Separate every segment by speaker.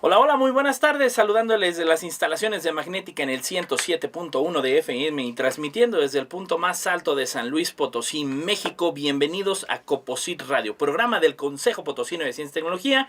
Speaker 1: Hola, hola, muy buenas tardes, saludándoles de las instalaciones de Magnética en el 107.1 de FM y transmitiendo desde el punto más alto de San Luis Potosí, México. Bienvenidos a Coposit Radio, programa del Consejo Potosino de Ciencia y Tecnología.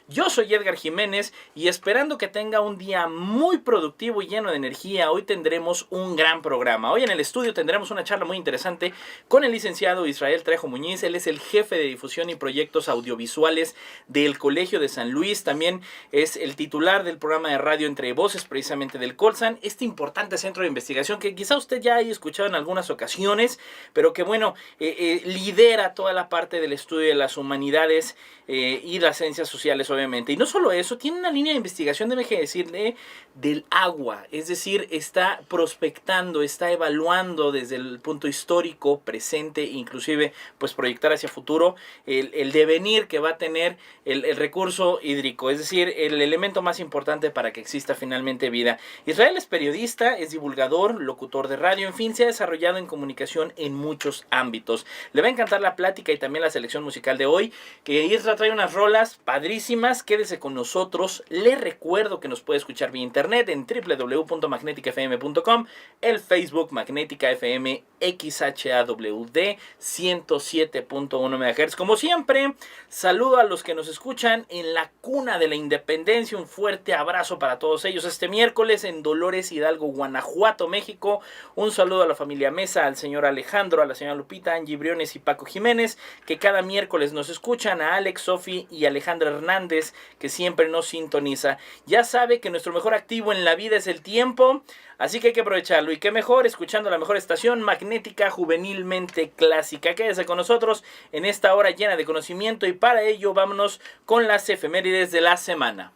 Speaker 1: Yo soy Edgar Jiménez y esperando que tenga un día muy productivo y lleno de energía, hoy tendremos un gran programa. Hoy en el estudio tendremos una charla muy interesante con el licenciado Israel Trejo Muñiz. Él es el jefe de difusión y proyectos audiovisuales del Colegio de San Luis. También es el titular del programa de radio Entre Voces, precisamente del Colsan, este importante centro de investigación que quizá usted ya haya escuchado en algunas ocasiones, pero que bueno, lidera toda la parte del estudio de las humanidades y las ciencias sociales, obviamente. Y no solo eso, tiene una línea de investigación, déjeme decirle, del agua, es decir, está prospectando, está evaluando desde el punto histórico, presente, inclusive pues proyectar hacia futuro el devenir que va a tener el recurso hídrico, es decir, el elemento más importante para que exista finalmente vida. Israel es periodista, es divulgador, locutor de radio, en fin, se ha desarrollado en comunicación en muchos ámbitos. Le va a encantar la plática y también la selección musical de hoy, que Israel trae unas rolas padrísimas. Quédese con nosotros. Le recuerdo que nos puede escuchar vía internet en www.magneticafm.com, el Facebook Magnética FM XHAWD 107.1 MHz. Como siempre, saludo a los que nos escuchan en la cuna de la independencia. Un fuerte abrazo para todos ellos este miércoles en Dolores Hidalgo, Guanajuato, México. Un saludo a la familia Mesa, al señor Alejandro, a la señora Lupita, Angie Briones y Paco Jiménez, que cada miércoles nos escuchan, a Alex, Sofi y Alejandra Hernández, que siempre nos sintoniza. Ya sabe que nuestro mejor activo en la vida es el tiempo, así que hay que aprovecharlo. Y qué mejor escuchando la mejor estación magnética juvenilmente clásica. Quédese con nosotros en esta hora llena de conocimiento y para ello vámonos con las efemérides de la semana.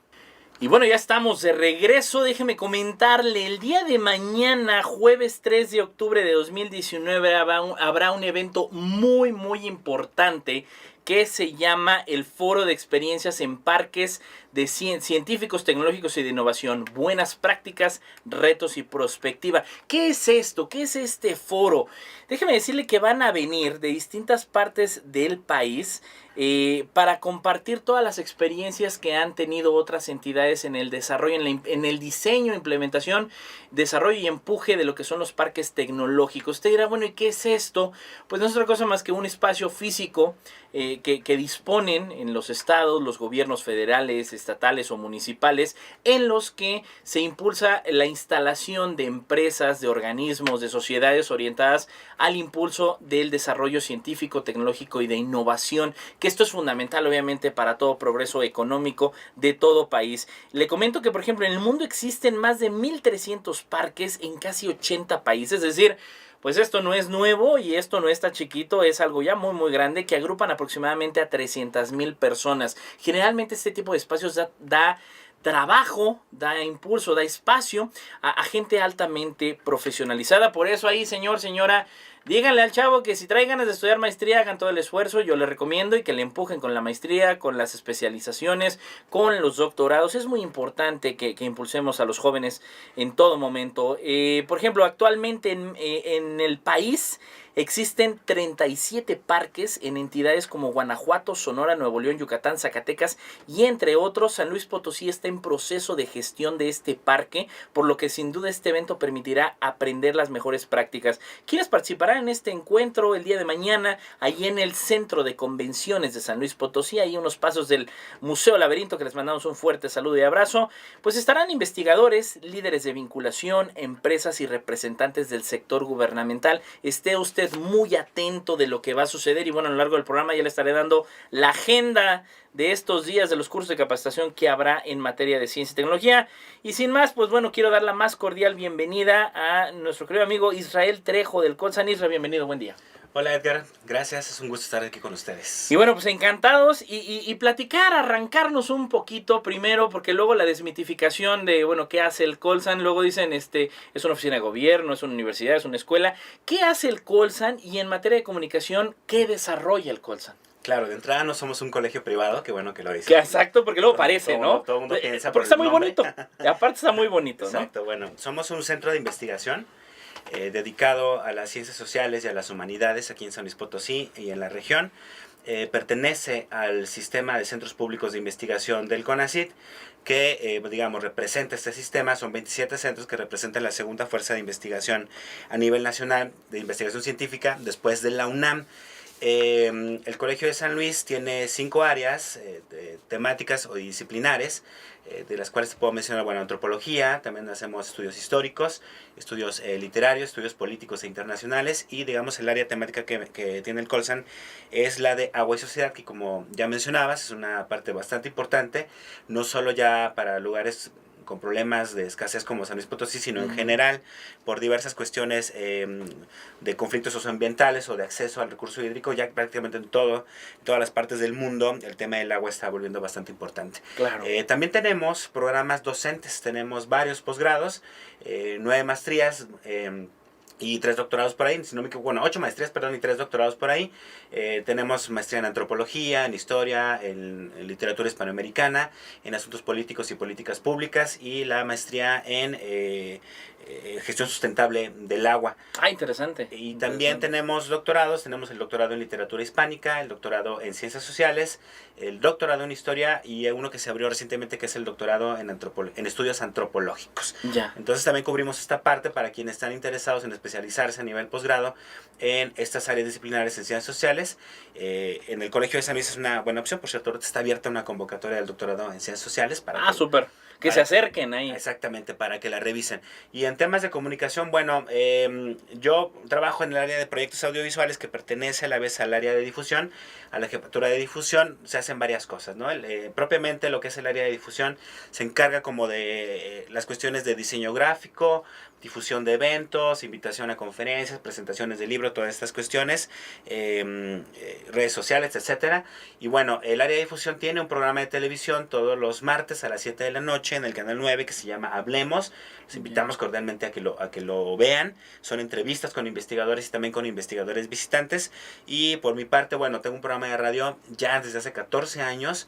Speaker 1: Y bueno, ya estamos de regreso. Déjeme comentarle, el día de mañana, jueves 3 de octubre de 2019, habrá un evento muy importante que se llama el Foro de Experiencias en Parques de Científicos, Tecnológicos y de Innovación. Buenas prácticas, retos y prospectiva. ¿Qué es esto? ¿Qué es este foro? Déjeme decirle que van a venir de distintas partes del país para compartir todas las experiencias que han tenido otras entidades en el desarrollo, en el diseño, implementación, desarrollo y empuje de lo que son los parques tecnológicos. Usted dirá, bueno, ¿y qué es esto? Pues no es otra cosa más que un espacio físico que disponen en los estados, los gobiernos federales, estatales o municipales, en los que se impulsa la instalación de empresas, de organismos, de sociedades orientadas al impulso del desarrollo científico, tecnológico y de innovación, que esto es fundamental obviamente para todo progreso económico de todo país. Le comento que, por ejemplo, en el mundo existen más de 1,300 parques en casi 80 países, es decir, pues esto no es nuevo y esto no está chiquito, es algo ya muy grande que agrupan aproximadamente a 300,000 personas. Generalmente este tipo de espacios da trabajo, da impulso, da espacio a gente altamente profesionalizada. Por eso ahí, señor, señora, díganle al chavo que si trae ganas de estudiar maestría, hagan todo el esfuerzo. Yo le recomiendo y que le empujen con la maestría, con las especializaciones, con los doctorados. Es muy importante que impulsemos a los jóvenes en todo momento. Por ejemplo, actualmente en el país existen 37 parques en entidades como Guanajuato, Sonora, Nuevo León, Yucatán, Zacatecas y entre otros. San Luis Potosí está en proceso de gestión de este parque, por lo que sin duda este evento permitirá aprender las mejores prácticas. ¿Quiénes participarán en este encuentro el día de mañana? Allí en el Centro de Convenciones de San Luis Potosí, ahí unos pasos del Museo Laberinto, que les mandamos un fuerte saludo y abrazo. Pues estarán investigadores, líderes de vinculación, empresas y representantes del sector gubernamental. Esté usted muy atento de lo que va a suceder y bueno, a lo largo del programa ya le estaré dando la agenda de estos días de los cursos de capacitación que habrá en materia de ciencia y tecnología. Y sin más, pues bueno, quiero dar la más cordial bienvenida a nuestro querido amigo Israel Trejo del Colsan. Israel, bienvenido, buen día.
Speaker 2: Hola Edgar, gracias, es un gusto estar aquí con ustedes.
Speaker 1: Y bueno, pues encantados y platicar, arrancarnos un poquito primero, porque luego la desmitificación de, bueno, ¿qué hace el Colsan? Luego dicen, es una oficina de gobierno, es una universidad, es una escuela. ¿Qué hace el Colsan? Y en materia de comunicación, ¿qué desarrolla el Colsan?
Speaker 2: Claro, de entrada no somos un colegio privado, qué bueno que lo dices.
Speaker 1: Exacto, porque luego parece, ¿no?
Speaker 2: Todo el mundo piensa
Speaker 1: porque está muy bonito, y aparte está muy bonito, ¿no?
Speaker 2: Exacto, bueno, somos un centro de investigación dedicado a las ciencias sociales y a las humanidades aquí en San Luis Potosí y en la región. pertenece al sistema de centros públicos de investigación del CONACYT, que digamos representa este sistema. Son 27 centros que representan la segunda fuerza de investigación a nivel nacional de investigación científica después de la UNAM. El Colegio de San Luis tiene 5 áreas temáticas o disciplinares, de las cuales te puedo mencionar, bueno, antropología, también hacemos estudios históricos, estudios literarios, estudios políticos e internacionales, y digamos el área temática que tiene el Colsan es la de agua y sociedad, que como ya mencionabas es una parte bastante importante, no solo ya para lugares con problemas de escasez como San Luis Potosí, sino en general por diversas cuestiones de conflictos socioambientales o de acceso al recurso hídrico. Ya prácticamente en todas las partes del mundo el tema del agua está volviendo bastante importante.
Speaker 1: Claro.
Speaker 2: También tenemos programas docentes, tenemos varios posgrados, 9 maestrías, y 3 doctorados por ahí, si no me equivoco, bueno, 8 maestrías, perdón, y 3 doctorados por ahí. Tenemos maestría en antropología, en historia, en literatura hispanoamericana, en asuntos políticos y políticas públicas, y la maestría en gestión sustentable del agua.
Speaker 1: Ah, interesante.
Speaker 2: Y también tenemos doctorados, tenemos el doctorado en literatura hispánica, el doctorado en ciencias sociales, el doctorado en historia, y uno que se abrió recientemente que es el doctorado en estudios antropológicos.
Speaker 1: Ya.
Speaker 2: Entonces también cubrimos esta parte para quienes están interesados en especializarse a nivel posgrado en estas áreas disciplinares en ciencias sociales. En el Colegio de San Luis es una buena opción. Por cierto, ahorita está abierta una convocatoria del doctorado en ciencias sociales.
Speaker 1: Súper. Que se acerquen ahí.
Speaker 2: Exactamente, para que la revisen. Y en temas de comunicación, bueno, yo trabajo en el área de proyectos audiovisuales que pertenece a la vez al área de difusión, a la jefatura de difusión. Se hacen varias cosas, ¿no? Propiamente lo que es el área de difusión se encarga como de las cuestiones de diseño gráfico, difusión de eventos, invitación a conferencias, presentaciones de libros, todas estas cuestiones, redes sociales, etcétera. Y bueno, el área de difusión tiene un programa de televisión todos los martes a las 7 de la noche en el canal 9 que se llama Hablemos. Los invitamos cordialmente a que lo vean. Son entrevistas con investigadores y también con investigadores visitantes. Y por mi parte, bueno, tengo un programa de radio ya desde hace 14 años.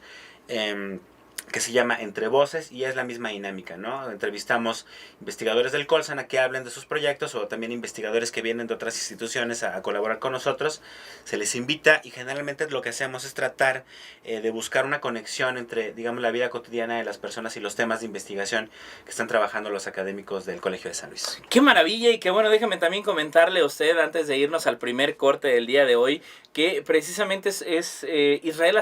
Speaker 2: Que se llama Entre Voces, y es la misma dinámica, ¿no? Entrevistamos investigadores del Colsan a que hablen de sus proyectos, o también investigadores que vienen de otras instituciones a colaborar con nosotros. Se les invita, y generalmente lo que hacemos es tratar de buscar una conexión entre, digamos, la vida cotidiana de las personas y los temas de investigación que están trabajando los académicos del Colegio de San Luis.
Speaker 1: ¡Qué maravilla! Y que bueno, déjeme también comentarle a usted, antes de irnos al primer corte del día de hoy, que precisamente Israel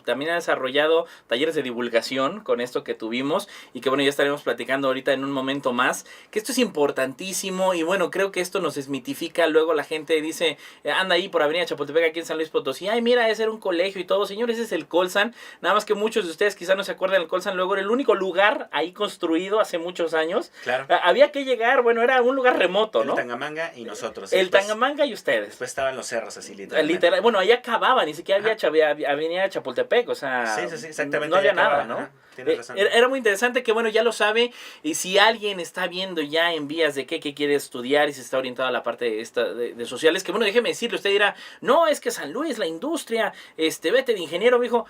Speaker 1: también ha desarrollado talleres de divulgación con esto que tuvimos, y que bueno, ya estaremos platicando ahorita en un momento más, que esto es importantísimo. Y bueno, creo que esto nos desmitifica. Luego la gente dice, anda ahí por Avenida Chapultepec aquí en San Luis Potosí, ay mira, ese era un colegio y todo. Señores, ese es el Colsan. Nada más que muchos de ustedes quizás no se acuerdan, el Colsan luego era el único lugar ahí construido hace muchos años.
Speaker 2: Claro.
Speaker 1: Había que llegar, bueno, era un lugar remoto, ¿no?
Speaker 2: El Tangamanga y nosotros.
Speaker 1: El Tangamanga y ustedes.
Speaker 2: Después estaban los cerros así, literalmente.
Speaker 1: Bueno, ahí acababa, ni siquiera había Avenida Chapultepec, o sea,
Speaker 2: sí, exactamente.
Speaker 1: No había nada, ¿no?
Speaker 2: Tienes razón.
Speaker 1: Era muy interesante, que bueno, ya lo sabe. Y si alguien está viendo ya en vías de qué quiere estudiar y se está orientado a la parte de sociales, que bueno, déjeme decirle, usted dirá, no, es que San Luis, la industria, vete de ingeniero, mijo.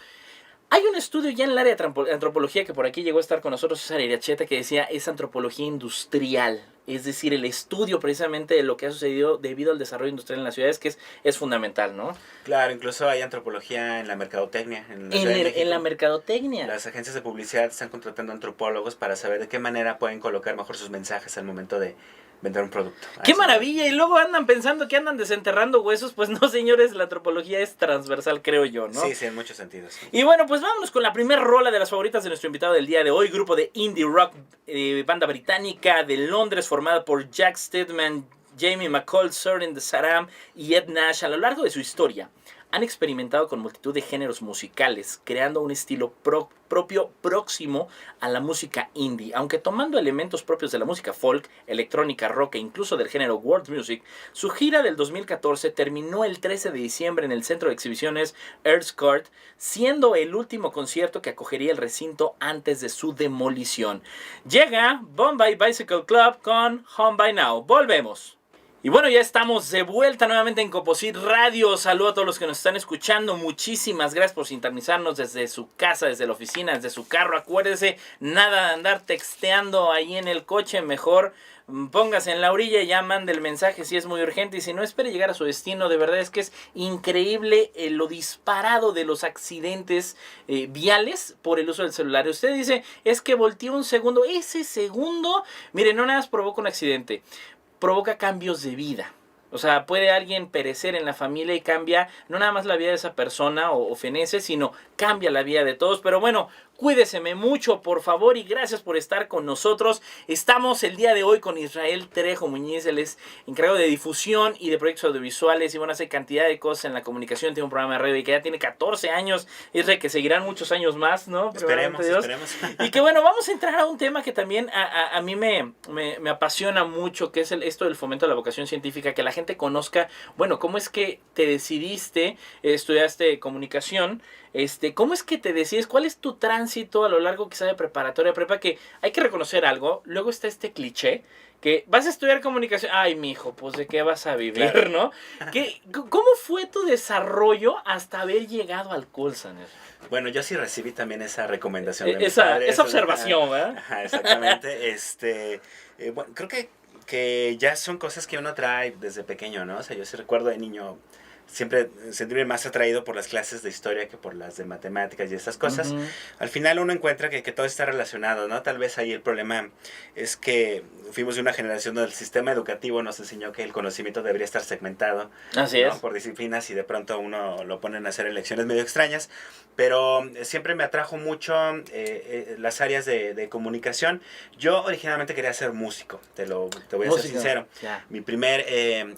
Speaker 1: Hay un estudio ya en el área de antropología que por aquí llegó a estar con nosotros César Iriacheta, que decía es antropología industrial, es decir, el estudio precisamente de lo que ha sucedido debido al desarrollo industrial en las ciudades, que es fundamental, ¿no?
Speaker 2: Claro, incluso hay antropología en la mercadotecnia.
Speaker 1: En la mercadotecnia.
Speaker 2: Las agencias de publicidad están contratando antropólogos para saber de qué manera pueden colocar mejor sus mensajes al momento de vender un producto.
Speaker 1: ¡Qué maravilla! Y luego andan pensando que andan desenterrando huesos. Pues no, señores, la antropología es transversal, creo yo, ¿no?
Speaker 2: Sí, en muchos sentidos.
Speaker 1: Y bueno, pues vámonos con la primer rola de las favoritas de nuestro invitado del día de hoy. Grupo de indie rock, banda británica de Londres, formada por Jack Stedman, Jamie McCall, Søren de Saram y Ed Nash. A lo largo de su historia han experimentado con multitud de géneros musicales, creando un estilo propio próximo a la música indie, aunque tomando elementos propios de la música folk, electrónica, rock e incluso del género world music. Su gira del 2014 terminó el 13 de diciembre en el centro de exhibiciones Earth's Court, siendo el último concierto que acogería el recinto antes de su demolición. Llega Bombay Bicycle Club con Home by Now. Volvemos. Y bueno, ya estamos de vuelta nuevamente en Coposit Radio. Saludo a todos los que nos están escuchando. Muchísimas gracias por sintonizarnos desde su casa, desde la oficina, desde su carro. Acuérdese, nada de andar texteando ahí en el coche. Mejor póngase en la orilla y ya mande el mensaje si es muy urgente. Y si no, espere llegar a su destino. De verdad es que es increíble lo disparado de los accidentes viales por el uso del celular. Usted dice, es que volteó un segundo. Ese segundo, mire, no nada más provoca un accidente, provoca cambios de vida. O sea, puede alguien perecer en la familia y cambia no nada más la vida de esa persona o fenece, sino cambia la vida de todos. Pero bueno, cuídeseme mucho, por favor, y gracias por estar con nosotros. Estamos el día de hoy con Israel Trejo Muñiz. Él es encargado de difusión y de proyectos audiovisuales y bueno, hace cantidad de cosas en la comunicación. Tiene un programa de radio y que ya tiene 14 años. Israel, que seguirán muchos años más, ¿no?
Speaker 2: Esperemos.
Speaker 1: Y que bueno, vamos a entrar a un tema que también a mí me apasiona mucho, que es esto del fomento de la vocación científica, que la gente conozca, bueno, cómo es que te decidiste, estudiaste comunicación, cómo es que te decides, cuál es tu tránsito a lo largo quizá de preparatoria, prepa, que hay que reconocer algo, luego está este cliché, que vas a estudiar comunicación, ay mijo, pues de qué vas a vivir, claro, ¿no? ¿Cómo fue tu desarrollo hasta haber llegado al Colsaner?
Speaker 2: Bueno, yo sí recibí también esa recomendación de
Speaker 1: esa observación, ¿verdad?
Speaker 2: Ajá, exactamente. Bueno, creo que ya son cosas que uno trae desde pequeño, ¿no? O sea, yo sí recuerdo de niño siempre sentirme más atraído por las clases de historia que por las de matemáticas y esas cosas. Uh-huh. Al final uno encuentra que todo está relacionado, ¿no? Tal vez ahí el problema es que fuimos de una generación donde el sistema educativo nos enseñó que el conocimiento debería estar segmentado.
Speaker 1: Así
Speaker 2: ¿no?
Speaker 1: es.
Speaker 2: Por disciplinas, y de pronto uno lo ponen a hacer elecciones medio extrañas. Pero siempre me atrajo mucho las áreas de comunicación. Yo originalmente quería ser músico, te voy a ser sincero. Yeah. Mi primer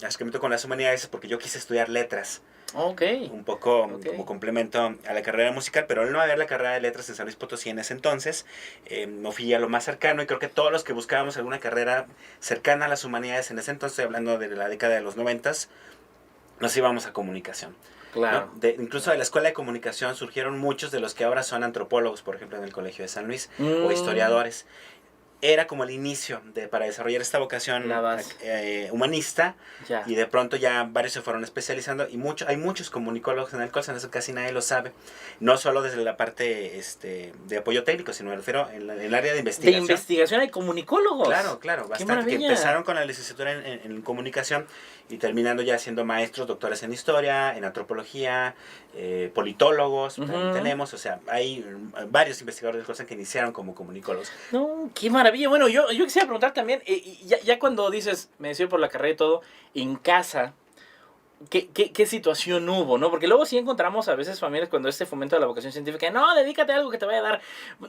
Speaker 2: acercamiento con las humanidades es porque yo quise estudiar letras.
Speaker 1: Okay.
Speaker 2: Un poco como complemento a la carrera musical, pero al no haber la carrera de letras en San Luis Potosí en ese entonces, me fui a lo más cercano, y creo que todos los que buscábamos alguna carrera cercana a las humanidades en ese entonces, estoy hablando de la década de los 90s, nos íbamos a comunicación.
Speaker 1: Claro.
Speaker 2: ¿No? Incluso de la escuela de comunicación surgieron muchos de los que ahora son antropólogos, por ejemplo, en el Colegio de San Luis, o historiadores. Era como el inicio para desarrollar esta vocación humanista, ya. Y de pronto ya varios se fueron especializando, y hay muchos comunicólogos en el Colsan, eso casi nadie lo sabe, no solo desde la parte de apoyo técnico, sino me refiero en el área de investigación.
Speaker 1: De investigación hay comunicólogos.
Speaker 2: Claro, bastante, que empezaron con la licenciatura en comunicación y terminando ya siendo maestros, doctores en historia, en antropología, politólogos, tenemos, o sea, hay varios investigadores del Colsan que iniciaron como comunicólogos.
Speaker 1: No, qué maravilla. Bueno, yo quisiera preguntar también, ya cuando dices, me decido por la carrera y todo, en casa, ¿qué situación hubo, no? Porque luego sí encontramos a veces familias cuando este fomento de la vocación científica, no, dedícate a algo que te vaya a dar.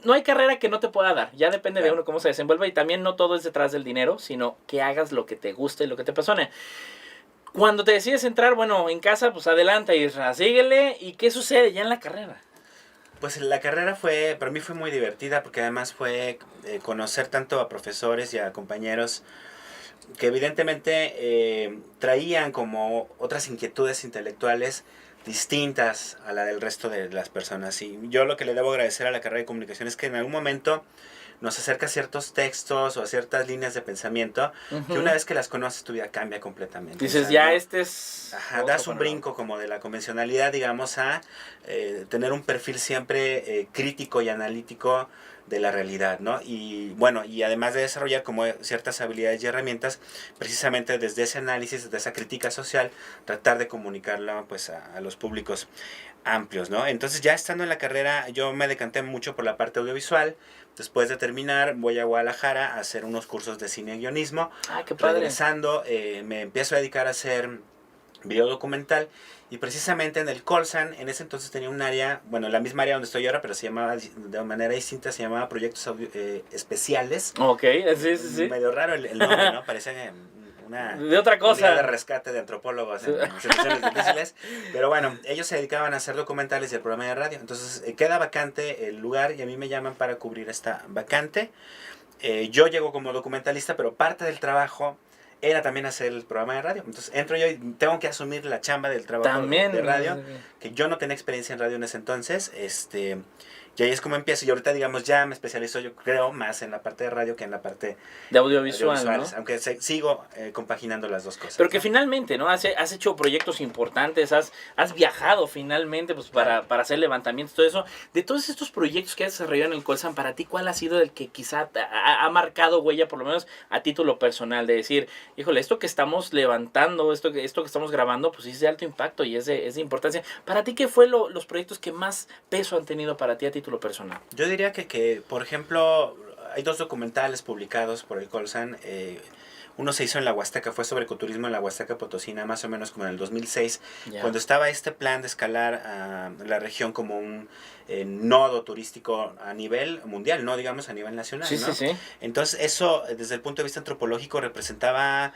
Speaker 1: No hay carrera que no te pueda dar, ya depende de uno cómo se desenvuelva, y también no todo es detrás del dinero, sino que hagas lo que te guste y lo que te apasione. Cuando te decides entrar, bueno, en casa, pues adelante, Isra, síguele, ¿y qué sucede ya en la carrera?
Speaker 2: Pues la carrera para mí fue muy divertida, porque además fue conocer tanto a profesores y a compañeros que evidentemente traían como otras inquietudes intelectuales distintas a la del resto de las personas. Y yo lo que le debo agradecer a la carrera de comunicación es que en algún momento nos acerca a ciertos textos o a ciertas líneas de pensamiento, que una vez que las conoces, tu vida cambia completamente.
Speaker 1: Dices, ya es...
Speaker 2: Ajá, das un brinco como de la convencionalidad, digamos, a tener un perfil siempre crítico y analítico de la realidad, ¿no? Y bueno, y además de desarrollar como ciertas habilidades y herramientas, precisamente desde ese análisis, desde esa crítica social, tratar de comunicarlo pues a los públicos amplios, ¿no? Entonces, ya estando en la carrera, yo me decanté mucho por la parte audiovisual. Después de terminar, voy a Guadalajara a hacer unos cursos de cine y guionismo.
Speaker 1: ¡Ah, qué padre!
Speaker 2: Regresando, me empiezo a dedicar a hacer video documental, y precisamente en el Colsan, en ese entonces tenía un área, bueno, la misma área donde estoy ahora, pero se llamaba de manera distinta, se llamaba Proyectos Especiales.
Speaker 1: Ok, sí.
Speaker 2: Medio raro el nombre, ¿no? Parece
Speaker 1: de otra cosa,
Speaker 2: de rescate de antropólogos en situaciones difíciles, pero bueno, ellos se dedicaban a hacer documentales y el programa de radio. Entonces queda vacante el lugar y a mí me llaman para cubrir esta vacante. Yo llego como documentalista, pero parte del trabajo era también hacer el programa de radio. Entonces entro yo y tengo que asumir la chamba del trabajo de radio, que yo no tenía experiencia en radio en ese entonces, Y ahí es como empiezo. Y ahorita, digamos, ya me especializo, yo creo, más en la parte de radio que en la parte
Speaker 1: de audiovisual,
Speaker 2: audiovisuales,
Speaker 1: ¿no?
Speaker 2: aunque sigo compaginando las dos cosas.
Speaker 1: Pero que finalmente, ¿no? Has hecho proyectos importantes, has viajado finalmente pues para hacer levantamientos, todo eso. De todos estos proyectos que has desarrollado en el Colsan, para ti, ¿cuál ha sido el que quizá ha marcado huella, por lo menos a título personal, de decir, híjole, esto que estamos levantando, esto que estamos grabando, pues es de alto impacto y es de importancia? Para ti, ¿qué fue los proyectos que más peso han tenido para ti a título personal?
Speaker 2: Yo diría que por ejemplo, hay 2 documentales publicados por el Colsan. Uno se hizo en la Huasteca, fue sobre ecoturismo en la Huasteca Potosina, más o menos como en el 2006, cuando estaba este plan de escalar a la región como un nodo turístico a nivel mundial, no digamos a nivel nacional.
Speaker 1: Sí,
Speaker 2: ¿no?
Speaker 1: sí, sí.
Speaker 2: Entonces eso, desde el punto de vista antropológico, representaba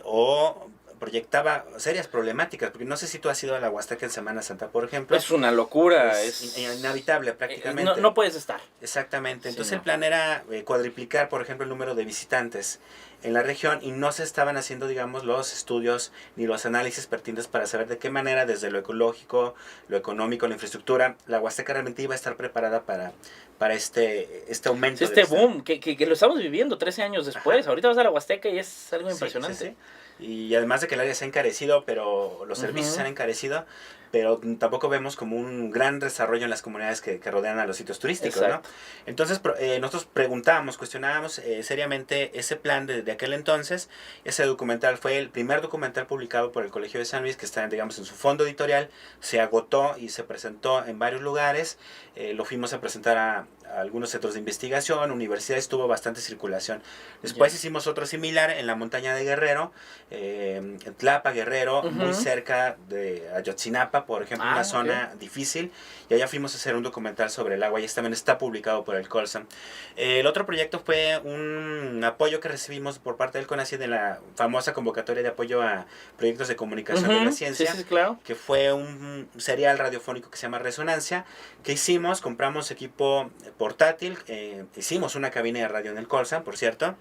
Speaker 2: o proyectaba serias problemáticas, porque no sé si tú has ido a la Huasteca en Semana Santa, por ejemplo.
Speaker 1: Es una locura.
Speaker 2: Es inhabitable prácticamente.
Speaker 1: No puedes estar.
Speaker 2: Exactamente. Entonces
Speaker 1: Sí, no.
Speaker 2: el plan era cuadriplicar, por ejemplo, el número de visitantes en la región y no se estaban haciendo, digamos, los estudios ni los análisis pertinentes para saber de qué manera, desde lo ecológico, lo económico, la infraestructura, la Huasteca realmente iba a estar preparada para este aumento.
Speaker 1: Sí, este boom, que lo estamos viviendo 13 años después. Ajá. Ahorita vas a la Huasteca y es algo impresionante.
Speaker 2: Sí. Y además de que el área se ha encarecido, pero los servicios se han encarecido, pero tampoco vemos como un gran desarrollo en las comunidades que rodean a los sitios turísticos, ¿no? Entonces nosotros preguntábamos, cuestionábamos seriamente ese plan de aquel entonces. Ese documental fue el primer documental publicado por el Colegio de San Luis, que está, digamos, en su fondo editorial. Se agotó y se presentó en varios lugares. Lo fuimos a presentar a algunos centros de investigación, universidades, tuvo bastante circulación. Después hicimos otro similar en la montaña de Guerrero, en Tlapa, Guerrero, muy cerca de Ayotzinapa, por ejemplo, una zona difícil, y allá fuimos a hacer un documental sobre el agua, y este también está publicado por el Colsan. El otro proyecto fue un apoyo que recibimos por parte del CONACYT de la famosa convocatoria de apoyo a proyectos de comunicación de la ciencia,
Speaker 1: sí, claro.
Speaker 2: Que fue un serial radiofónico que se llama Resonancia, que hicimos, compramos equipo portátil, hicimos una cabina de radio en el Colsan, por cierto,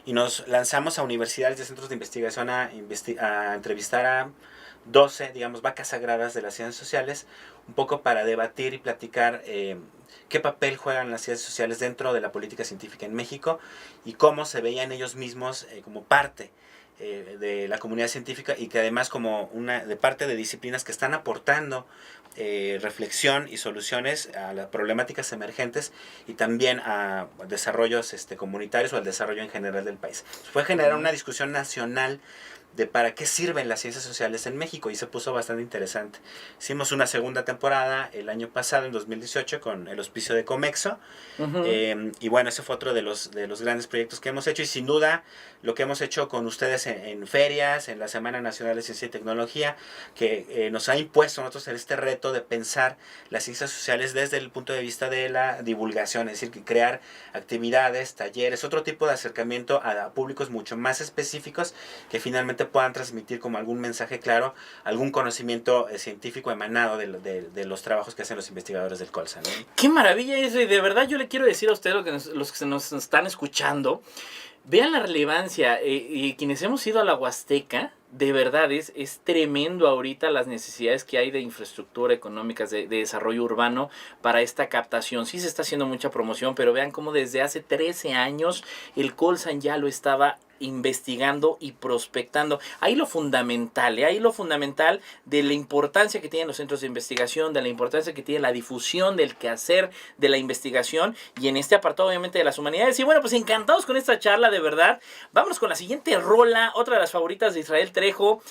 Speaker 2: y nos lanzamos a universidades y centros de investigación a entrevistar a 12, digamos, vacas sagradas de las ciencias sociales, un poco para debatir y platicar qué papel juegan las ciencias sociales dentro de la política científica en México y cómo se veían ellos mismos como parte de la comunidad científica, y que además como de parte de disciplinas que están aportando reflexión y soluciones a las problemáticas emergentes y también a desarrollos comunitarios o al desarrollo en general del país. Fue generar una discusión nacional de para qué sirven las ciencias sociales en México, y se puso bastante interesante. Hicimos una segunda temporada el año pasado, en 2018, con el auspicio de Comexo, y bueno, ese fue otro de los grandes proyectos que hemos hecho, y sin duda lo que hemos hecho con ustedes en ferias, en la Semana Nacional de Ciencia y Tecnología, que nos ha impuesto a nosotros este reto de pensar las ciencias sociales desde el punto de vista de la divulgación, es decir, que crear actividades, talleres, otro tipo de acercamiento a públicos mucho más específicos que finalmente puedan transmitir como algún mensaje claro, algún conocimiento científico emanado de los trabajos que hacen los investigadores del Colsan, ¿no?
Speaker 1: ¡Qué maravilla eso! Y de verdad yo le quiero decir a ustedes, los que nos están escuchando, vean la relevancia, y quienes hemos ido a la Huasteca, de verdad es tremendo ahorita las necesidades que hay de infraestructura económica, de desarrollo urbano para esta captación. Sí se está haciendo mucha promoción, pero vean cómo desde hace 13 años el Colsan ya lo estaba investigando y prospectando. Ahí lo fundamental de la importancia que tienen los centros de investigación, de la importancia que tiene la difusión del quehacer de la investigación, y en este apartado obviamente de las humanidades. Y bueno, pues encantados con esta charla, de verdad. Vámonos con la siguiente rola, otra de las favoritas de Israel Trejo.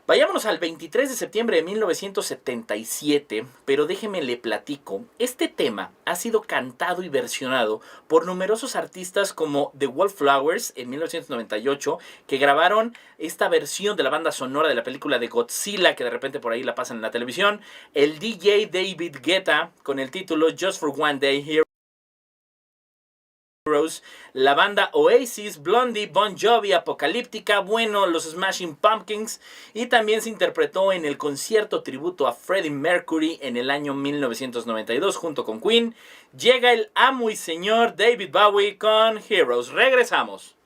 Speaker 1: Vayámonos al 23 de septiembre de 1977, pero déjeme le platico. Este tema ha sido cantado y versionado por numerosos artistas como The Wallflowers en 1998, que grabaron esta versión de la banda sonora de la película de Godzilla, que de repente por ahí la pasan en la televisión. El DJ David Guetta con el título Just for One Day Here. La banda Oasis, Blondie, Bon Jovi, Apocalíptica, bueno, los Smashing Pumpkins, y también se interpretó en el concierto tributo a Freddie Mercury en el año 1992 junto con Queen. Llega el amo y señor David Bowie con Heroes. Regresamos.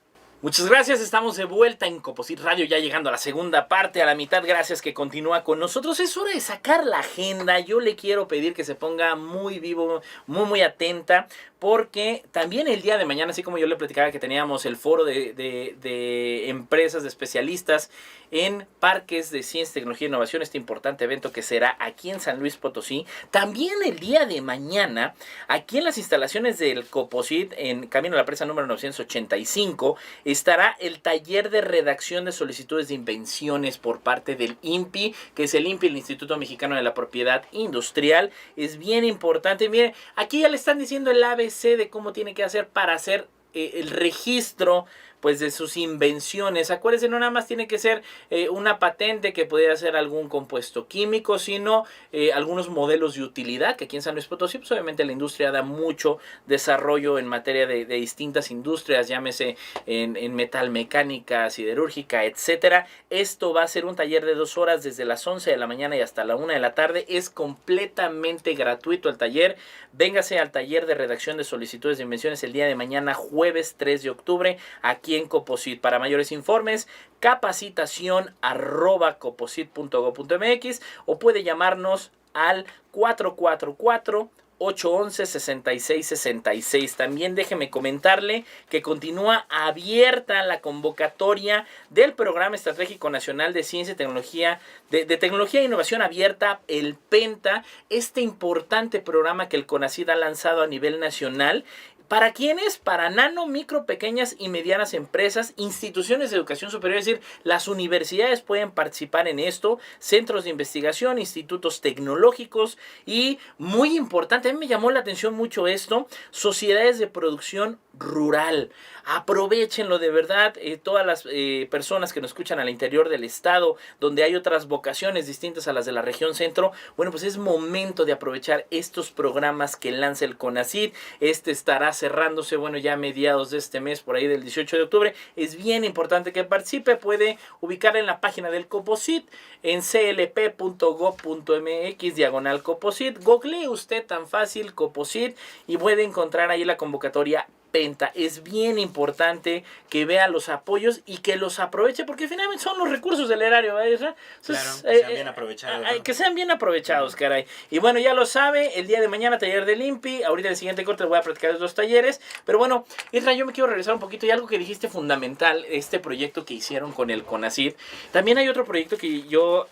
Speaker 1: Muchas gracias, estamos de vuelta en Coposit Radio, ya llegando a la segunda parte, a la mitad. Gracias que continúa con nosotros. Es hora de sacar la agenda. Yo le quiero pedir que se ponga muy vivo, muy atenta, porque también el día de mañana, así como yo le platicaba que teníamos el foro de empresas, de especialistas en parques de ciencia, tecnología e innovación, este importante evento que será aquí en San Luis Potosí. También el día de mañana, aquí en las instalaciones del Coposit, en Camino a la Presa número 985, estará el taller de redacción de solicitudes de invenciones por parte del INPI, que es el INPI, el Instituto Mexicano de la Propiedad Industrial. Es bien importante. Miren, aquí ya le están diciendo el ABC de cómo tiene que hacer para hacer el registro pues de sus invenciones. Acuérdense, no nada más tiene que ser una patente que pudiera ser algún compuesto químico, sino algunos modelos de utilidad, que aquí en San Luis Potosí, pues obviamente la industria da mucho desarrollo en materia de distintas industrias, llámese en metal, mecánica, siderúrgica, etcétera. Esto va a ser un taller de 2 horas desde las 11 de la mañana y hasta la 1 de la tarde. Es completamente gratuito el taller. Véngase al taller de redacción de solicitudes de invenciones el día de mañana, jueves 3 de octubre, aquí en Coposit. Para mayores informes, capacitación@coposit.go.mx o puede llamarnos al 444-811-6666. También déjeme comentarle que continúa abierta la convocatoria del Programa Estratégico Nacional de Ciencia y Tecnología, de Tecnología e Innovación Abierta, el PENTA, este importante programa que el CONACYT ha lanzado a nivel nacional. ¿Para quiénes? Para nano, micro, pequeñas y medianas empresas, instituciones de educación superior, es decir, las universidades pueden participar en esto, centros de investigación, institutos tecnológicos y, muy importante, a mí me llamó la atención mucho esto, sociedades de producción rural. Aprovechenlo de verdad, todas las personas que nos escuchan al interior del estado, donde hay otras vocaciones distintas a las de la región centro, bueno, pues es momento de aprovechar estos programas que lanza el CONACYT. Este estará cerrándose, bueno, ya a mediados de este mes, por ahí del 18 de octubre. Es bien importante que participe. Puede ubicar en la página del Coposit, en clp.gov.mx/Coposit. Googlee usted tan fácil Coposit y puede encontrar ahí la convocatoria PENTA. Es bien importante que vea los apoyos y que los aproveche, porque finalmente son los recursos del erario, ¿verdad? Entonces,
Speaker 2: claro, que sean bien aprovechados, ¿no?
Speaker 1: Que sean bien aprovechados, caray. Y bueno, ya lo sabe, el día de mañana taller del INPI. Ahorita en el siguiente corte les voy a platicar de los talleres. Pero bueno, Isra, yo me quiero regresar un poquito y algo que dijiste fundamental, este proyecto que hicieron con el CONACYT. También hay otro proyecto que yo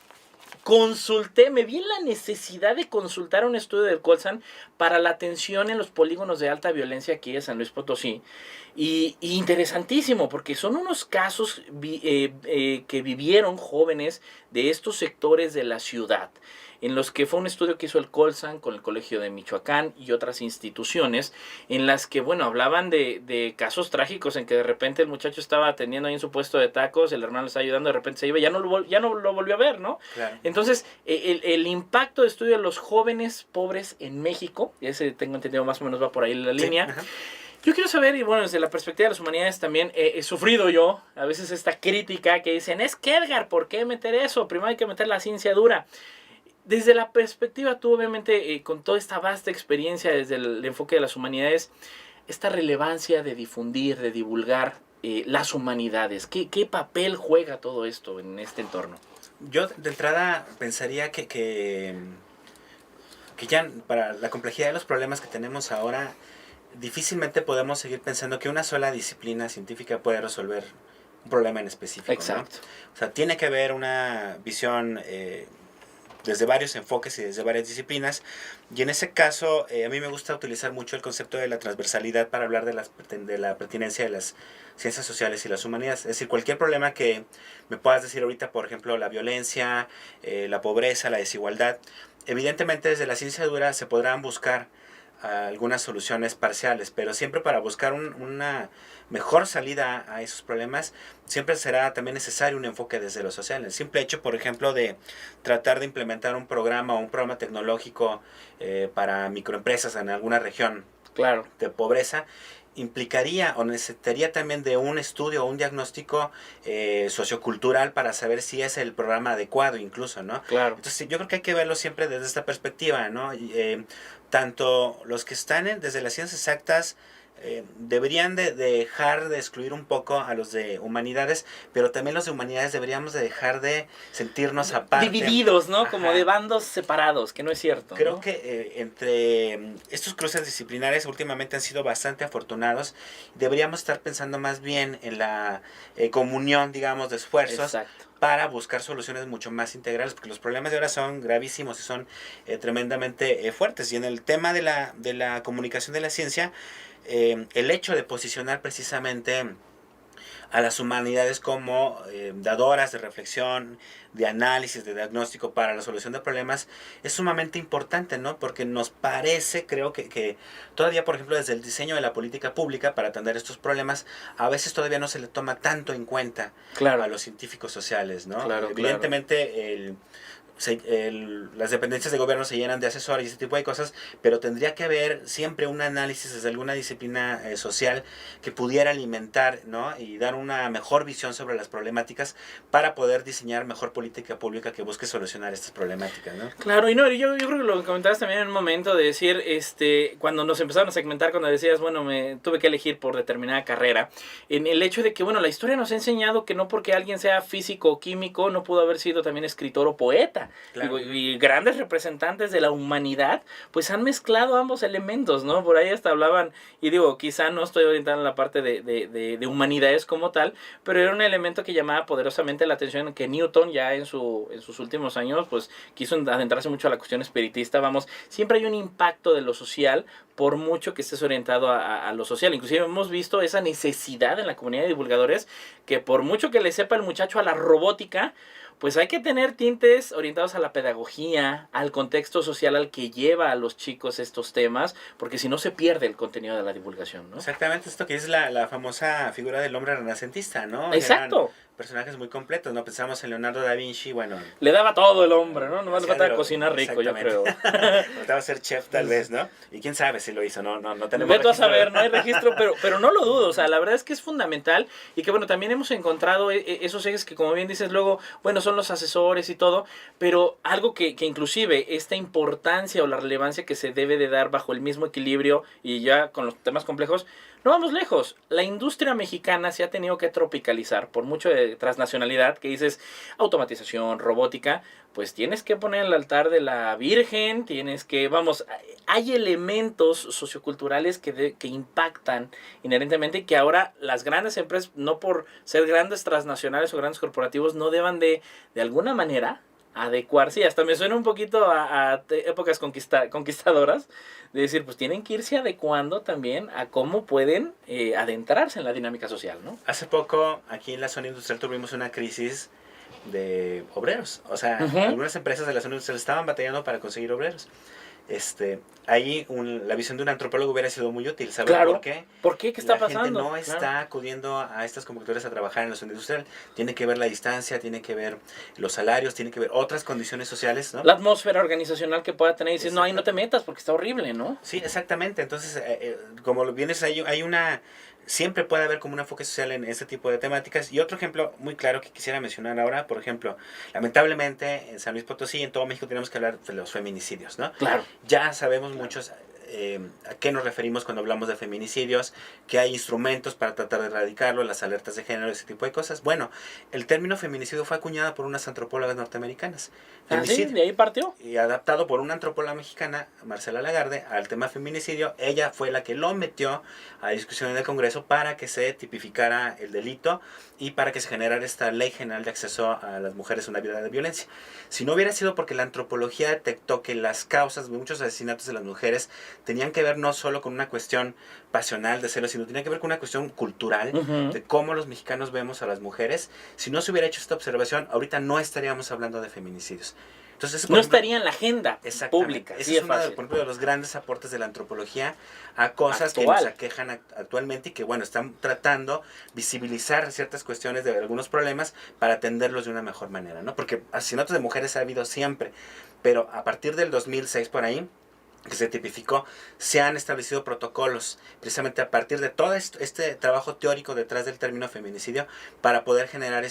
Speaker 1: consulté, me vi en la necesidad de consultar un estudio del Colsan para la atención en los polígonos de alta violencia aquí en San Luis Potosí. Y interesantísimo, porque son unos casos que vivieron jóvenes de estos sectores de la ciudad, en los que fue un estudio que hizo el Colsan con el Colegio de Michoacán y otras instituciones, en las que, bueno, hablaban de casos trágicos en que de repente el muchacho estaba atendiendo ahí en su puesto de tacos, el hermano le estaba ayudando, de repente se iba, ya no lo volvió a ver, ¿no?
Speaker 2: Claro.
Speaker 1: Entonces, el impacto de estudio de los jóvenes pobres en México, ese tengo entendido más o menos va por ahí la línea.
Speaker 2: Ajá.
Speaker 1: Yo quiero saber, y bueno, desde la perspectiva de las humanidades también he sufrido yo a veces esta crítica que dicen, es que Edgar, ¿por qué meter eso? Primero hay que meter la ciencia dura. Desde la perspectiva, tú obviamente con toda esta vasta experiencia desde el enfoque de las humanidades, esta relevancia de difundir, de divulgar las humanidades, ¿qué papel juega todo esto en este entorno?
Speaker 2: Yo de entrada pensaría que ya para la complejidad de los problemas que tenemos ahora, difícilmente podemos seguir pensando que una sola disciplina científica puede resolver un problema en específico.
Speaker 1: Exacto.
Speaker 2: ¿No? O sea, tiene que haber una visión desde varios enfoques y desde varias disciplinas. Y en ese caso, a mí me gusta utilizar mucho el concepto de la transversalidad para hablar de la pertinencia de las ciencias sociales y las humanidades. Es decir, cualquier problema que me puedas decir ahorita, por ejemplo, la violencia, la pobreza, la desigualdad, evidentemente desde la ciencia dura se podrán buscar algunas soluciones parciales, pero siempre para buscar una mejor salida a esos problemas, siempre será también necesario un enfoque desde lo social. El simple hecho, por ejemplo, de tratar de implementar un programa o un programa tecnológico para microempresas en alguna región
Speaker 1: Claro.
Speaker 2: de pobreza, implicaría o necesitaría también de un estudio o un diagnóstico sociocultural para saber si es el programa adecuado incluso, ¿no?
Speaker 1: Claro.
Speaker 2: Entonces yo creo que hay que verlo siempre desde esta perspectiva, ¿no? Tanto los que están desde las ciencias exactas deberían de dejar de excluir un poco a los de humanidades, pero también los de humanidades deberíamos de dejar de sentirnos aparte.
Speaker 1: Divididos, ¿no?
Speaker 2: Ajá.
Speaker 1: Como de bandos separados, que no es cierto.
Speaker 2: Creo
Speaker 1: ¿no?
Speaker 2: que entre estos cruces disciplinares últimamente han sido bastante afortunados. Deberíamos estar pensando más bien en la comunión, digamos, de esfuerzos.
Speaker 1: Exacto.
Speaker 2: Para buscar soluciones mucho más integrales, porque los problemas de ahora son gravísimos y son tremendamente fuertes. Y en el tema de la comunicación de la ciencia, el hecho de posicionar precisamente a las humanidades como dadoras de reflexión, de análisis, de diagnóstico para la solución de problemas es sumamente importante, ¿no? Porque nos parece, creo que todavía, por ejemplo, desde el diseño de la política pública para atender estos problemas, a veces todavía no se le toma tanto en cuenta a los científicos sociales, ¿no?
Speaker 1: Claro,
Speaker 2: evidentemente, las dependencias de gobierno se llenan de asesores y ese tipo de cosas, pero tendría que haber siempre un análisis desde alguna disciplina social que pudiera alimentar, ¿no? Y dar una mejor visión sobre las problemáticas para poder diseñar mejor política pública que busque solucionar estas problemáticas, ¿no?
Speaker 1: Claro, y no, yo creo que lo que comentabas también en un momento de decir, cuando nos empezaron a segmentar, cuando decías, bueno, me tuve que elegir por determinada carrera, en el hecho de que, bueno, la historia nos ha enseñado que no porque alguien sea físico o químico, no pudo haber sido también escritor o poeta. Claro. Y grandes representantes de la humanidad, pues han mezclado ambos elementos, ¿no? Por ahí hasta hablaban, y digo, quizá no estoy orientado en la parte de humanidades como tal, pero era un elemento que llamaba poderosamente la atención, que Newton ya en sus últimos años, pues quiso adentrarse mucho a la cuestión espiritista. Vamos, siempre hay un impacto de lo social, por mucho que estés orientado a lo social. Inclusive hemos visto esa necesidad en la comunidad de divulgadores, que por mucho que le sepa el muchacho a la robótica, pues hay que tener tintes orientados a la pedagogía, al contexto social al que lleva a los chicos estos temas, porque si no se pierde el contenido de la divulgación, ¿no?
Speaker 2: Exactamente, esto que es la famosa figura del hombre renacentista, ¿no?
Speaker 1: Exacto.
Speaker 2: Eran personajes muy completos, ¿no? Pensamos en Leonardo da Vinci, bueno...
Speaker 1: Le daba todo el hombre, ¿no? Nomás le faltaba cocinar rico, yo creo.
Speaker 2: Faltaba ser chef, tal vez, ¿no? Y quién sabe si lo hizo, no tenemos
Speaker 1: registro. A saber, no hay registro, pero no lo dudo, o sea, la verdad es que es fundamental y que, bueno, también hemos encontrado esos ejes que, como bien dices, luego, bueno, son los asesores y todo, pero algo que inclusive esta importancia o la relevancia que se debe de dar bajo el mismo equilibrio y ya con los temas complejos, no vamos lejos. La industria mexicana se ha tenido que tropicalizar por mucho de transnacionalidad, que dices automatización, robótica, pues tienes que poner el altar de la Virgen, tienes que, vamos, hay elementos socioculturales que impactan inherentemente y que ahora las grandes empresas, no por ser grandes transnacionales o grandes corporativos, no deban de alguna manera adecuarse, y hasta me suena un poquito a épocas conquistadoras, de decir, pues tienen que irse adecuando también a cómo pueden adentrarse en la dinámica social, ¿no?
Speaker 2: Hace poco, aquí en la zona industrial tuvimos una crisis de obreros, o sea, algunas empresas de la zona industrial estaban batallando para conseguir obreros. Ahí la visión de un antropólogo hubiera sido muy útil. ¿Saber por qué?
Speaker 1: ¿Por qué? ¿Qué está pasando?
Speaker 2: La gente no está acudiendo a estas convocatorias a trabajar en la zona industrial. Tiene que ver la distancia, tiene que ver los salarios, tiene que ver otras condiciones sociales, ¿no?
Speaker 1: La atmósfera organizacional que pueda tener y decir, no, ahí no te metas porque está horrible, ¿no?
Speaker 2: Sí, exactamente. Entonces, como lo vienes, hay una... Siempre puede haber como un enfoque social en este tipo de temáticas. Y otro ejemplo muy claro que quisiera mencionar ahora, por ejemplo, lamentablemente en San Luis Potosí, en todo México, tenemos que hablar de los feminicidios, ¿no?
Speaker 1: Claro.
Speaker 2: Ya sabemos muchos a qué nos referimos cuando hablamos de feminicidios, que hay instrumentos para tratar de erradicarlo, las alertas de género, ese tipo de cosas. Bueno, el término feminicidio fue acuñado por unas antropólogas norteamericanas.
Speaker 1: ¿Sí? ¿De ahí partió?
Speaker 2: Y adaptado por una antropóloga mexicana, Marcela Lagarde, al tema feminicidio. Ella fue la que lo metió a discusión en el Congreso para que se tipificara el delito y para que se generara esta ley general de acceso a las mujeres a una vida de violencia. Si no hubiera sido porque la antropología detectó que las causas de muchos asesinatos de las mujeres tenían que ver no solo con una cuestión pasional de celos, sino tenía que ver con una cuestión cultural de cómo los mexicanos vemos a las mujeres. Si no se hubiera hecho esta observación, ahorita no estaríamos hablando de feminicidios. Entonces,
Speaker 1: no estaría en la agenda pública.
Speaker 2: Ese es uno por ejemplo, de los grandes aportes de la antropología a cosas que nos aquejan actualmente y que, bueno, están tratando visibilizar ciertas cuestiones de algunos problemas para atenderlos de una mejor manera, ¿no? Porque asesinatos de mujeres ha habido siempre, pero a partir del 2006 por ahí, que se tipificó, se han establecido protocolos precisamente a partir de todo este trabajo teórico detrás del término feminicidio para poder generar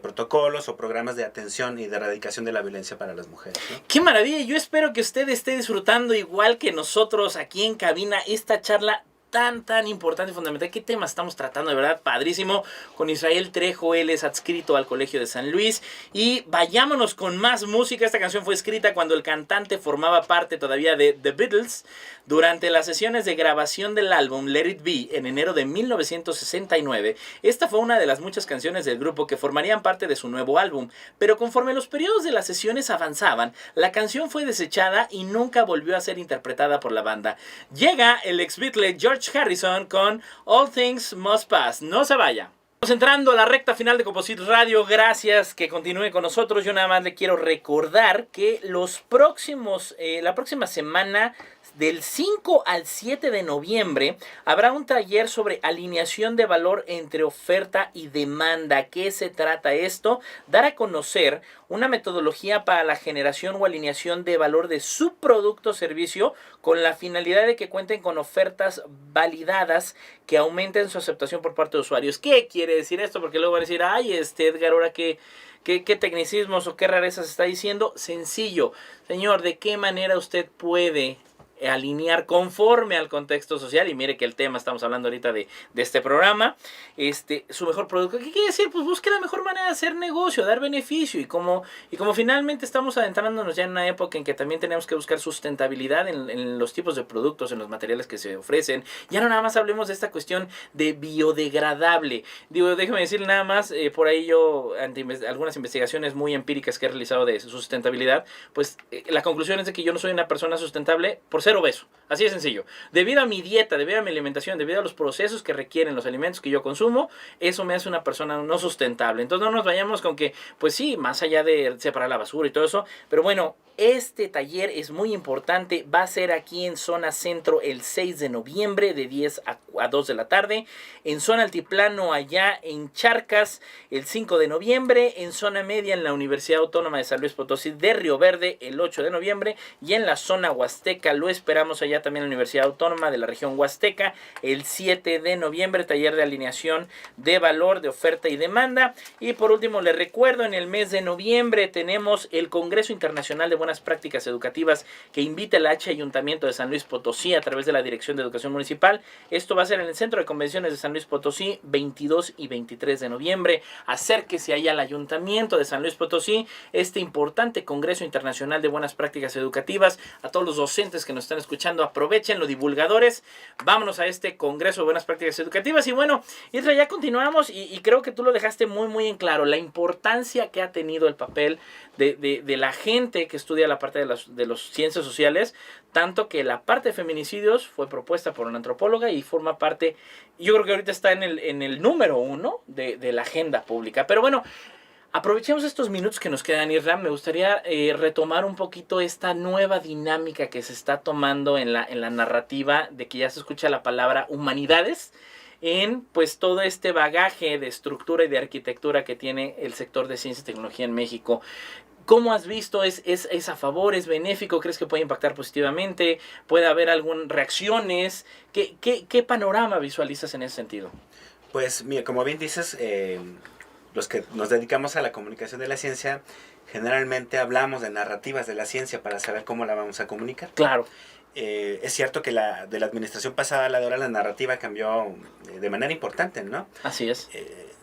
Speaker 2: protocolos o programas de atención y de erradicación de la violencia para las mujeres, ¿no?
Speaker 1: ¡Qué maravilla! Yo espero que usted esté disfrutando igual que nosotros aquí en cabina esta charla tan importante y fundamental. ¿Qué tema estamos tratando? De verdad, padrísimo. Con Israel Trejo, él es adscrito al Colegio de San Luis. Y vayámonos con más música. Esta canción fue escrita cuando el cantante formaba parte todavía de The Beatles. Durante las sesiones de grabación del álbum Let It Be en enero de 1969, esta fue una de las muchas canciones del grupo que formarían parte de su nuevo álbum. Pero conforme los periodos de las sesiones avanzaban, la canción fue desechada y nunca volvió a ser interpretada por la banda. Llega el ex Beatle George Harrison con All Things Must Pass. No se vaya. Estamos entrando a la recta final de Composite Radio. Gracias que continúe con nosotros. Yo nada más le quiero recordar que la próxima semana, del 5 al 7 de noviembre, habrá un taller sobre alineación de valor entre oferta y demanda. ¿Qué se trata esto? Dar a conocer una metodología para la generación o alineación de valor de su producto o servicio con la finalidad de que cuenten con ofertas validadas que aumenten su aceptación por parte de usuarios. ¿Qué quiere decir esto? Porque luego van a decir, ay, Edgar, ahora ¿qué tecnicismos o qué rarezas está diciendo? Sencillo. Señor, ¿de qué manera usted puede alinear conforme al contexto social? Y mire que el tema, estamos hablando ahorita de este programa, su mejor producto. ¿Qué quiere decir? Pues busque la mejor manera de hacer negocio, dar beneficio, y como finalmente estamos adentrándonos ya en una época en que también tenemos que buscar sustentabilidad en los tipos de productos, en los materiales que se ofrecen. Ya no nada más hablemos de esta cuestión de biodegradable. Digo, déjeme decir nada más, por ahí yo, ante algunas investigaciones muy empíricas que he realizado de sustentabilidad, pues la conclusión es de que yo no soy una persona sustentable por ser obeso. Así de sencillo. Debido a mi dieta, debido a mi alimentación, debido a los procesos que requieren los alimentos que yo consumo, eso me hace una persona no sustentable. Entonces no nos vayamos con que, pues sí, más allá de separar la basura y todo eso, pero bueno, este taller es muy importante. Va a ser aquí en Zona Centro el 6 de noviembre de 10 a 2 de la tarde. En Zona Altiplano allá en Charcas el 5 de noviembre. En Zona Media en la Universidad Autónoma de San Luis Potosí de Río Verde el 8 de noviembre. Y en la Zona Huasteca lo esperamos allá también en la Universidad Autónoma de la región Huasteca el 7 de noviembre. Taller de alineación de valor, de oferta y demanda. Y por último les recuerdo, en el mes de noviembre tenemos el Congreso Internacional de Buenas Prácticas Educativas que invita el Ayuntamiento de San Luis Potosí a través de la Dirección de Educación Municipal. Esto va a ser en el Centro de Convenciones de San Luis Potosí 22 y 23 de noviembre. Acérquese allá al Ayuntamiento de San Luis Potosí, este importante Congreso Internacional de Buenas Prácticas Educativas. A todos los docentes que nos están escuchando, aprovechen, los divulgadores, vámonos a este Congreso de Buenas Prácticas Educativas. Y bueno, Isra, ya continuamos y creo que tú lo dejaste muy en claro, la importancia que ha tenido el papel de la gente que estudia la parte de las ciencias sociales, tanto que la parte de feminicidios fue propuesta por una antropóloga y forma parte, yo creo que ahorita está en el número 1 de la agenda pública. Pero bueno, aprovechemos estos minutos que nos quedan, Isra. Me gustaría retomar un poquito esta nueva dinámica que se está tomando en la narrativa, de que ya se escucha la palabra humanidades en pues todo este bagaje de estructura y de arquitectura que tiene el sector de ciencia y tecnología en México. ¿Cómo has visto? ¿Es a favor? ¿Es benéfico? ¿Crees que puede impactar positivamente? ¿Puede haber algunas reacciones? ¿Qué panorama visualizas en ese sentido?
Speaker 2: Pues mira, como bien dices, los que nos dedicamos a la comunicación de la ciencia, generalmente hablamos de narrativas de la ciencia para saber cómo la vamos a comunicar.
Speaker 1: Claro.
Speaker 2: Es cierto que de la administración pasada a la de ahora la narrativa cambió de manera importante, ¿no?
Speaker 1: Así es.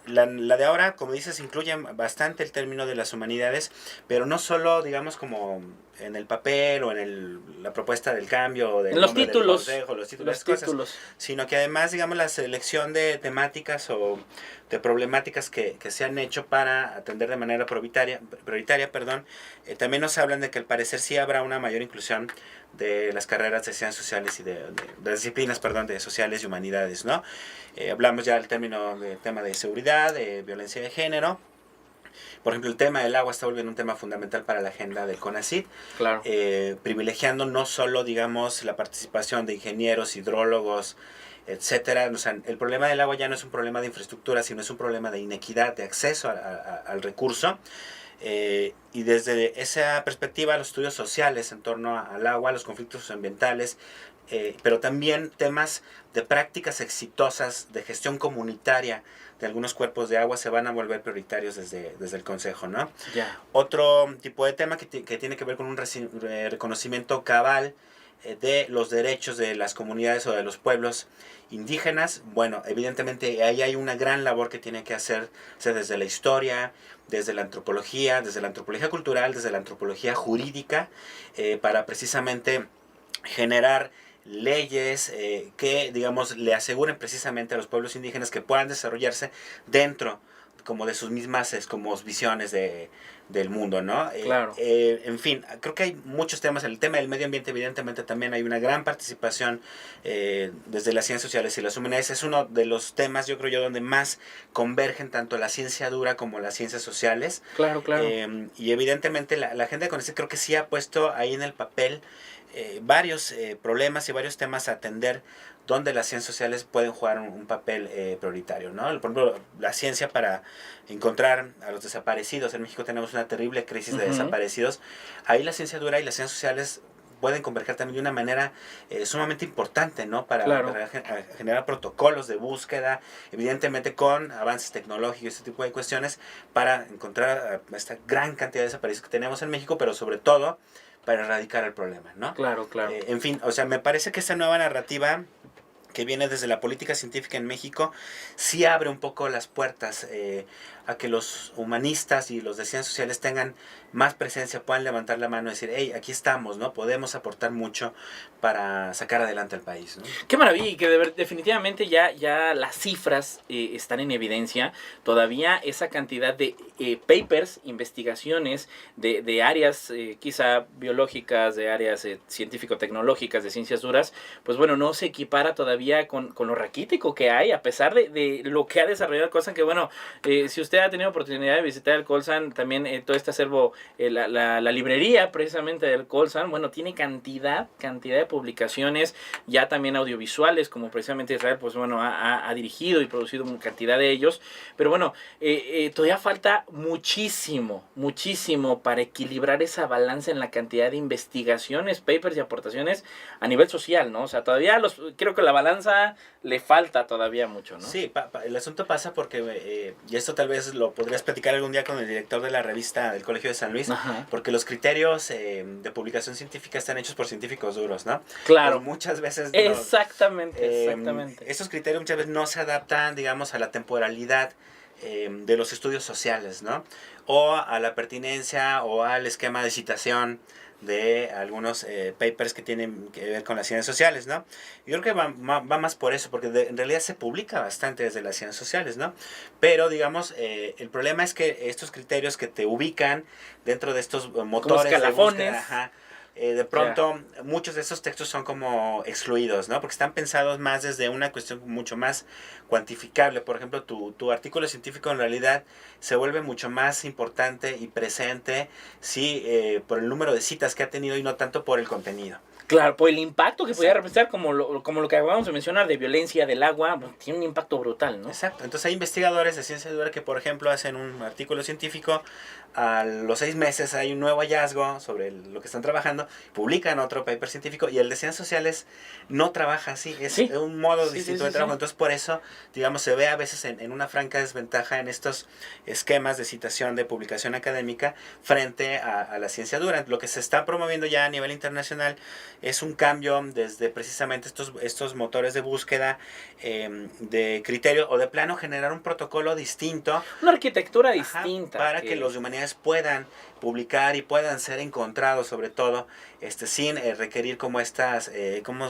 Speaker 2: La de ahora, como dices, incluye bastante el término de las humanidades, pero no solo, digamos, como en el papel o en la propuesta del cambio, del
Speaker 1: los títulos,
Speaker 2: del consejo, los títulos, sino que además, digamos, la selección de temáticas o de problemáticas que se han hecho para atender de manera prioritaria, también nos hablan de que al parecer sí habrá una mayor inclusión de las carreras de ciencias sociales y de disciplinas, de sociales y humanidades, ¿no? Hablamos ya del tema de seguridad, de violencia de género. Por ejemplo, el tema del agua está volviendo un tema fundamental para la agenda del CONACYT,
Speaker 1: claro.
Speaker 2: Privilegiando no solo, digamos, la participación de ingenieros, hidrólogos, etcétera. O sea, el problema del agua ya no es un problema de infraestructura, sino es un problema de inequidad, de acceso al recurso. Y desde esa perspectiva, los estudios sociales en torno al agua, los conflictos ambientales, pero también temas de prácticas exitosas de gestión comunitaria de algunos cuerpos de agua se van a volver prioritarios desde el Consejo, ¿no?
Speaker 1: Yeah.
Speaker 2: Otro tipo de tema que tiene que ver con un reconocimiento cabal de los derechos de las comunidades o de los pueblos indígenas. Bueno, evidentemente ahí hay una gran labor que tiene que hacerse desde la historia, desde la antropología cultural, desde la antropología jurídica, para precisamente generar leyes que, digamos, le aseguren precisamente a los pueblos indígenas que puedan desarrollarse dentro como de sus mismas como visiones del mundo, ¿no?
Speaker 1: Claro.
Speaker 2: En fin, creo que hay muchos temas. En el tema del medio ambiente, evidentemente, también hay una gran participación desde las ciencias sociales y las humanidades. Es uno de los temas, yo creo yo, donde más convergen tanto la ciencia dura como las ciencias sociales.
Speaker 1: Claro, claro.
Speaker 2: Y evidentemente la agenda de CONACYT creo que sí ha puesto ahí en el papel varios problemas y varios temas a atender donde las ciencias sociales pueden jugar un papel prioritario, ¿no? Por ejemplo, la ciencia para encontrar a los desaparecidos. En México tenemos una terrible crisis de desaparecidos. Ahí la ciencia dura y las ciencias sociales pueden converger también de una manera sumamente importante, ¿no? Para generar protocolos de búsqueda, evidentemente con avances tecnológicos y ese tipo de cuestiones, para encontrar esta gran cantidad de desaparecidos que tenemos en México, pero sobre todo para erradicar el problema, ¿no?
Speaker 1: Claro, claro.
Speaker 2: En fin, o sea, me parece que esta nueva narrativa que viene desde la política científica en México sí abre un poco las puertas a que los humanistas y los de ciencias sociales tengan más presencia, puedan levantar la mano y decir, hey, aquí estamos, ¿no? Podemos aportar mucho para sacar adelante al país, ¿no?
Speaker 1: Qué maravilla, y que definitivamente ya las cifras están en evidencia. Todavía esa cantidad de papers, investigaciones de áreas quizá biológicas, de áreas científico-tecnológicas, de ciencias duras, pues bueno, no se equipara todavía con lo raquítico que hay, a pesar de lo que ha desarrollado el Colsan, que bueno, si usted ha tenido oportunidad de visitar el Colsan, también todo este acervo, la librería precisamente del Colsan, bueno, tiene cantidad de publicaciones, ya también audiovisuales, como precisamente Israel, pues bueno, ha dirigido y producido una cantidad de ellos, pero bueno, todavía falta muchísimo para equilibrar esa balanza en la cantidad de investigaciones, papers y aportaciones a nivel social, ¿no? O sea, todavía creo que la balanza le falta todavía mucho, ¿no?
Speaker 2: Sí, el asunto pasa porque, y esto tal vez lo podrías platicar algún día con el director de la revista del Colegio de San Luis, porque los criterios de publicación científica están hechos por científicos duros, ¿no?
Speaker 1: Claro.
Speaker 2: Pero muchas veces...
Speaker 1: Exactamente.
Speaker 2: Esos criterios muchas veces no se adaptan, digamos, a la temporalidad de los estudios sociales, ¿no? O a la pertinencia o al esquema de citación de algunos papers que tienen que ver con las ciencias sociales, ¿no? Yo creo que va más por eso, porque en realidad se publica bastante desde las ciencias sociales, ¿no? Pero, digamos, el problema es que estos criterios que te ubican dentro de estos motores
Speaker 1: de búsqueda,
Speaker 2: de pronto muchos de esos textos son como excluidos, ¿no? Porque están pensados más desde una cuestión mucho más cuantificable. Por ejemplo, tu artículo científico en realidad se vuelve mucho más importante y presente por el número de citas que ha tenido y no tanto por el contenido.
Speaker 1: Claro, por el impacto que podía representar, como lo que acabamos de mencionar, de violencia del agua, pues, tiene un impacto brutal, ¿no?
Speaker 2: Exacto. Entonces hay investigadores de ciencia dura que, por ejemplo, hacen un artículo científico, a los 6 meses hay un nuevo hallazgo sobre lo que están trabajando, publican otro paper científico, y el de ciencias sociales no trabaja así, es un modo distinto de trabajo. Entonces por eso, digamos, se ve a veces en una franca desventaja en estos esquemas de citación de publicación académica frente a la ciencia dura. Lo que se está promoviendo ya a nivel internacional es un cambio desde precisamente estos motores de búsqueda de criterio, o de plano generar un protocolo distinto.
Speaker 1: Una arquitectura distinta.
Speaker 2: Para que los de humanidades puedan publicar y puedan ser encontrados, sobre todo, sin requerir como estas, ¿cómo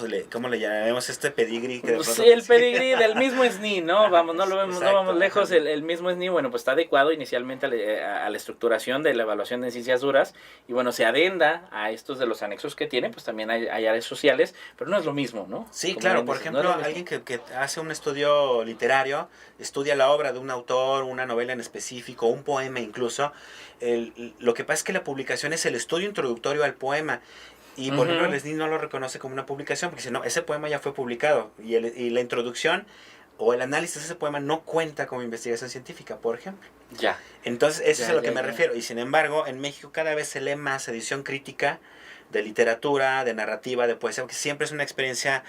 Speaker 2: le llamaremos? Este pedigrí. Que
Speaker 1: sí, el pedigrí del mismo SNI, ¿no? Vamos, no vamos lejos, el mismo SNI, bueno, pues está adecuado inicialmente a la estructuración de la evaluación de ciencias duras, y bueno, se adenda a estos de los anexos que tiene, pues también hay áreas sociales, pero no es lo mismo, ¿no?
Speaker 2: Sí, como claro, por ejemplo, no alguien que hace un estudio literario, estudia la obra de un autor, una novela en específico, un poema incluso, lo que pasa es que la publicación es el estudio introductorio al poema. Y por ejemplo, el SNI no lo reconoce como una publicación, porque dice, no, ese poema ya fue publicado. Y la introducción o el análisis de ese poema no cuenta como investigación científica, por ejemplo. Entonces, eso es a lo que me refiero. Y sin embargo, en México cada vez se lee más edición crítica de literatura, de narrativa, de poesía, porque siempre es una experiencia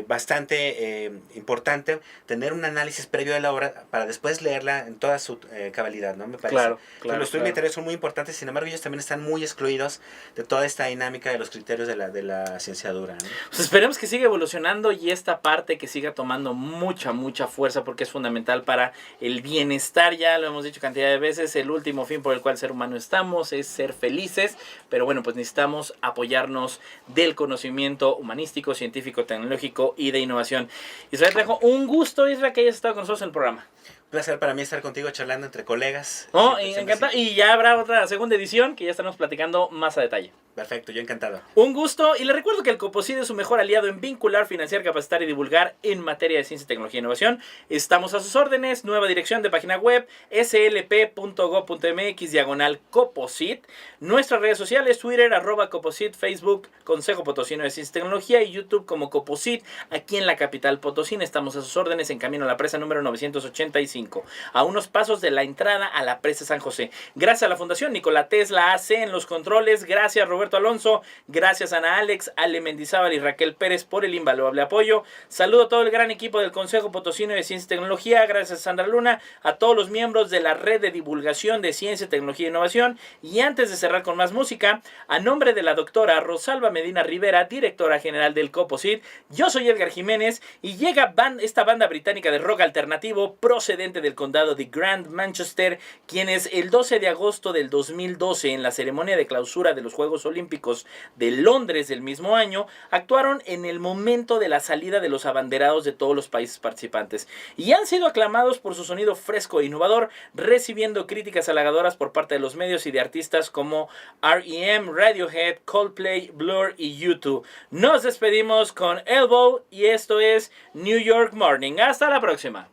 Speaker 2: bastante importante tener un análisis previo de la obra para después leerla en toda su cabalidad, ¿no? Me parece.
Speaker 1: Claro,
Speaker 2: Entonces, los estudios literarios son muy importantes, sin embargo ellos también están muy excluidos de toda esta dinámica de los criterios de la cienciadura, ¿no?
Speaker 1: Pues esperemos que siga evolucionando y esta parte que siga tomando mucha fuerza, porque es fundamental para el bienestar. Ya lo hemos dicho cantidad de veces, el último fin por el cual el ser humano estamos es ser felices, pero bueno, pues necesitamos apoyarnos del conocimiento humanístico, científico, tecnológico y de innovación. Israel Trejo, un gusto, Israel, que hayas estado con nosotros en el programa.
Speaker 2: Un placer para mí estar contigo charlando entre colegas.
Speaker 1: No, encantado. Y ya habrá otra segunda edición que ya estaremos platicando más a detalle.
Speaker 2: Perfecto, yo encantado.
Speaker 1: Un gusto, y le recuerdo que el Coposid es su mejor aliado en vincular, financiar, capacitar y divulgar en materia de ciencia, tecnología e innovación. Estamos a sus órdenes, nueva dirección de página web, slp.go.mx/Coposid. Nuestras redes sociales, Twitter, @Coposid, Facebook, Consejo Potosino de Ciencia y Tecnología, y YouTube como Coposid, aquí en la capital potosina. Estamos a sus órdenes en camino a la presa número 985, a unos pasos de la entrada a la presa San José. Gracias a la Fundación Nikola Tesla AC en los controles, gracias Roberto Alonso, gracias Ana Alex, Ale Mendizábal y Raquel Pérez por el invaluable apoyo. Saludo a todo el gran equipo del Consejo Potosino de Ciencia y Tecnología, gracias a Sandra Luna, a todos los miembros de la red de divulgación de ciencia, tecnología e innovación. Y antes de cerrar con más música, a nombre de la doctora Rosalba Medina Rivera, directora general del Coposid, yo soy Edgar Jiménez y llega esta banda británica de rock alternativo procedente del condado de Grand Manchester, quienes el 12 de agosto del 2012, en la ceremonia de clausura de los Juegos Olímpicos de Londres del mismo año, actuaron en el momento de la salida de los abanderados de todos los países participantes y han sido aclamados por su sonido fresco e innovador, recibiendo críticas halagadoras por parte de los medios y de artistas como R.E.M., Radiohead, Coldplay, Blur y U2. Nos despedimos con Elbow y esto es New York Morning. Hasta la próxima.